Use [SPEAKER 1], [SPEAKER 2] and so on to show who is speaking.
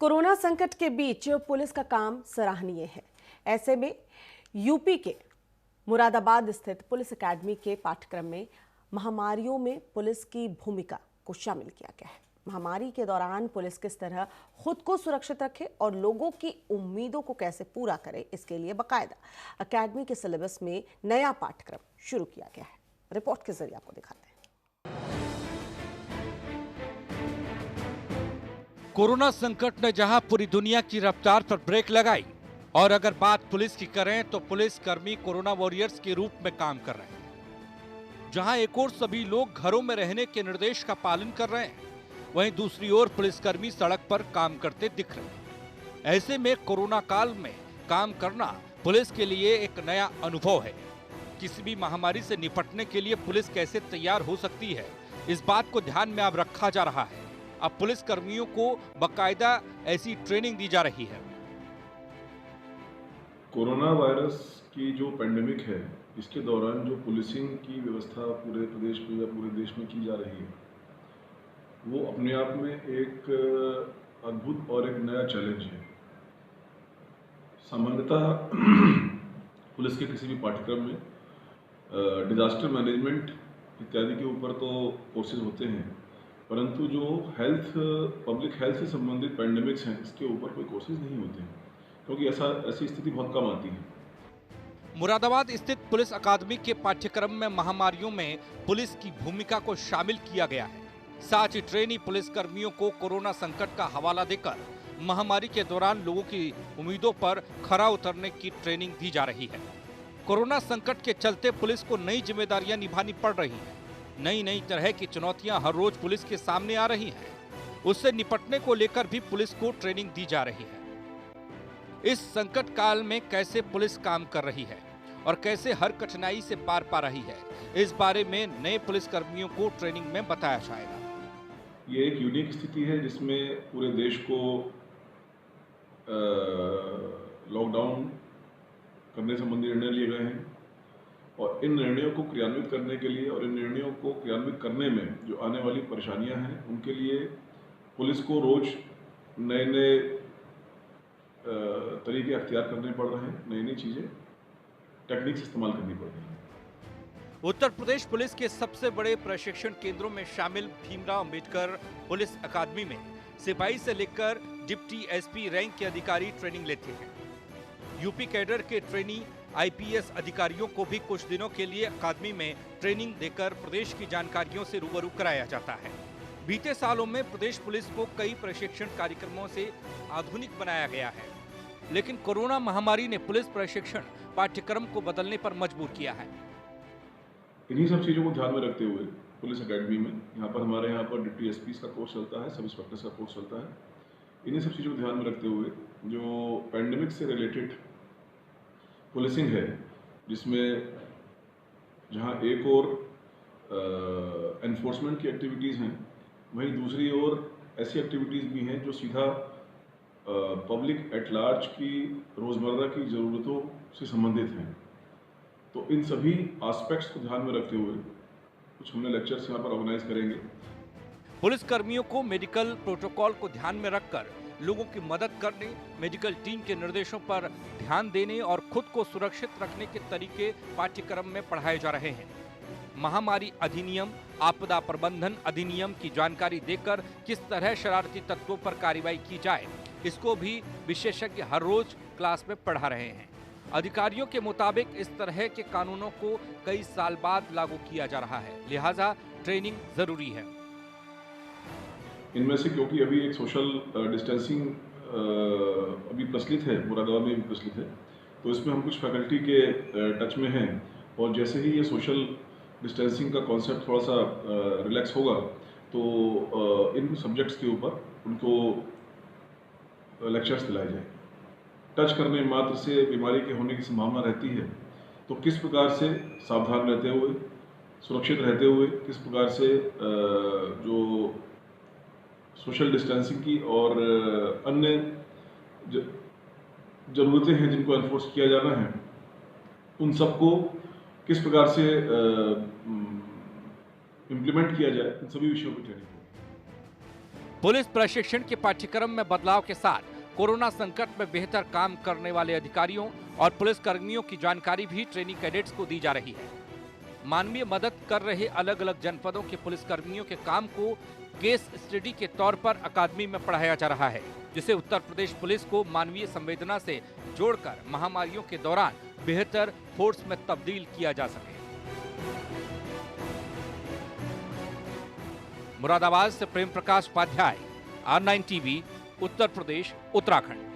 [SPEAKER 1] Corona संकट के बीच police का काम सराहनीय है। ऐसे में यूपी के मुरादाबाद स्थित पुलिस अकादमी के पाठ्यक्रम में महामारियों में पुलिस की भूमिका को शामिल किया गया है। महामारी के दौरान पुलिस किस तरह खुद को सुरक्षित रखे और लोगों की उम्मीदों को कैसे पूरा करे, इसके लिए बाकायदा अकादमी के सिलेबस में नया पाठ्यक्रम शुरू किया गया है। रिपोर्ट के जरिए आपको दिखाते हैं।
[SPEAKER 2] कोरोना संकट ने जहां पूरी दुनिया की रफ्तार पर ब्रेक लगाई और अगर बात पुलिस की करें तो पुलिस कर्मी कोरोना वॉरियर्स के रूप में काम कर रहे हैं। जहां एक ओर सभी लोग घरों में रहने के निर्देश का पालन कर रहे हैं, वहीं दूसरी ओर पुलिसकर्मी सड़क पर काम करते दिख रहे हैं। ऐसे में कोरोना काल में काम करना पुलिस के लिए एक नया अनुभव है। किसी भी महामारी से निपटने के लिए पुलिस कैसे तैयार हो सकती है, इस बात को ध्यान में अब रखा जा रहा है। अब पुलिस कर्मियों को बाकायदा ऐसी ट्रेनिंग दी जा रही है।
[SPEAKER 3] कोरोना वायरस की जो पेंडेमिक है, इसके दौरान जो पुलिसिंग की व्यवस्था पूरे प्रदेश में या पूरे देश में की जा रही है, वो अपने आप में एक अद्भुत और एक नया चैलेंज है। सामान्यतः पुलिस के किसी भी पाठ्यक्रम में डिजास्टर मैनेजमेंट इत्यादि के ऊपर तो कोर्सेज होते हैं, परंतु जो पब्लिक हेल्थ से संबंधित पेंडेमिक्स हैं, इसके ऊपर कोई कोर्सेज नहीं होते हैं, क्योंकि ऐसी स्थिति बहुत कम आती है।
[SPEAKER 2] मुरादाबाद स्थित पुलिस अकादमी के पाठ्यक्रम में महामारियों में पुलिस की भूमिका को शामिल किया गया है। साथ ही ट्रेनी पुलिस कर्मियों को कोरोना संकट का हवाला देकर महामारी के दौरान लोगों की उम्मीदों पर खरा उतरने की ट्रेनिंग दी जा रही है। कोरोना संकट के चलते पुलिस को नई जिम्मेदारियां निभानी पड़ रही हैं। नई तरह की चुनौतियां हर रोज पुलिस के सामने आ रही हैं। उससे निपटने को लेकर भी पुलिस को ट्रेनिंग दी जा रही है। इस संकट काल में कैसे पुलिस काम कर रही है और कैसे हर कठिनाई से पार पा रही है, इस बारे में नए पुलिस कर्मियों को ट्रेनिंग में बताया जाएगा।
[SPEAKER 3] ये एक यूनिक स्थिति है जिसमें पूरे देश को लॉकडाउन करने संबंधी निर्णय लिए गए हैं और इन निर्णयों को क्रियान्वित करने के लिए और इन निर्णयों को क्रियान्वित करने में जो आने वाली परेशानियां हैं, उनके लिए पुलिस को रोज नए तरीके अख्तियार करने पड़ रहे हैं, नई चीजें टेक्निक्स इस्तेमाल करनी पड़ रही हैं।
[SPEAKER 2] उत्तर प्रदेश पुलिस के सबसे बड़े प्रशिक्षण केंद्रों में शामिल भीमराव अंबेडकर पुलिस अकादमी में सिपाही से लेकर डिप्टी एसपी रैंक के अधिकारी ट्रेनिंग लेते हैं। यूपी कैडर के ट्रेनी आईपीएस अधिकारियों को भी कुछ दिनों के लिए अकादमी में ट्रेनिंग देकर प्रदेश की जानकारियों से रूबरू कराया जाता है। बीते सालों में प्रदेश पुलिस को कई प्रशिक्षण कार्यक्रमों से आधुनिक बनाया गया है, लेकिन कोरोना महामारी ने पुलिस प्रशिक्षण पाठ्यक्रम को बदलने पर मजबूर किया है।
[SPEAKER 3] इन्हीं सब चीज़ों को ध्यान में रखते हुए पुलिस अकेडमी में हमारे यहाँ पर डिप्टी एसपी का कोर्स चलता है, सब इंस्पेक्टर्स का कोर्स चलता है। इन्हीं सब चीज़ों को ध्यान में रखते हुए जो पैंडेमिक से रिलेटेड पुलिसिंग है, जिसमें जहाँ एक और एनफोर्समेंट की एक्टिविटीज़ हैं, वहीं दूसरी ओर ऐसी एक्टिविटीज़ भी हैं जो सीधा पब्लिक एट लार्ज की रोज़मर्रा की ज़रूरतों से संबंधित हैं। तो इन सभी एस्पेक्ट्स को ध्यान में रखते हुए कुछ हमने लेक्चर्स यहाँ पर ऑर्गेनाइज करेंगे।
[SPEAKER 2] पुलिस कर्मियों को मेडिकल प्रोटोकॉल को ध्यान में रखकर लोगों की मदद करने, मेडिकल टीम के निर्देशों पर ध्यान देने और खुद को सुरक्षित रखने के तरीके पाठ्यक्रम में पढ़ाए जा रहे हैं। महामारी अधिनियम, आपदा प्रबंधन अधिनियम की जानकारी देकर किस तरह शरारती तत्वों पर कार्रवाई की जाए, इसको भी विशेषज्ञ हर रोज क्लास में पढ़ा रहे हैं। अधिकारियों के मुताबिक इस तरह के कानूनों को कई साल बाद लागू किया जा रहा है, लिहाजा ट्रेनिंग जरूरी है।
[SPEAKER 3] इनमें से क्योंकि अभी एक सोशल डिस्टेंसिंग अभी प्रचलित है, मुरादाबाद में भी प्रचलित है, तो इसमें हम कुछ फैकल्टी के टच में हैं और जैसे ही ये सोशल डिस्टेंसिंग का कॉन्सेप्ट थोड़ा सा रिलैक्स होगा तो इन सब्जेक्ट्स के ऊपर उनको लेक्चर्स दिलाए जाएंगे। टच करने मात्र से बीमारी के होने की संभावना रहती है, तो किस प्रकार से सावधान रहते हुए, सुरक्षित रहते हुए, किस प्रकार से जो सोशल डिस्टेंसिंग की और अन्य ज़रूरतें हैं जिनको एनफोर्स किया जाना है, उन सबको किस प्रकार से इम्प्लीमेंट किया जाए, इन सभी विषयों पर ट्रेनिंग होगी।
[SPEAKER 2] पुलिस प्रशिक्षण के पाठ्यक्रम में बदलाव के साथ कोरोना संकट में बेहतर काम करने वाले अधिकारियों और पुलिस कर्मियों की जानकारी भी ट्रेनी कैडेट्स को दी जा रही है। मानवीय मदद कर रहे अलग अलग जनपदों के पुलिस कर्मियों के काम को केस स्टडी के तौर पर अकादमी में पढ़ाया जा रहा है, जिसे उत्तर प्रदेश पुलिस को मानवीय संवेदना से जोड़कर महामारियों के दौरान बेहतर फोर्स में तब्दील किया जा सके। मुरादाबाद से प्रेम प्रकाश उपाध्याय, R9 टीवी, उत्तर प्रदेश, उत्तराखंड।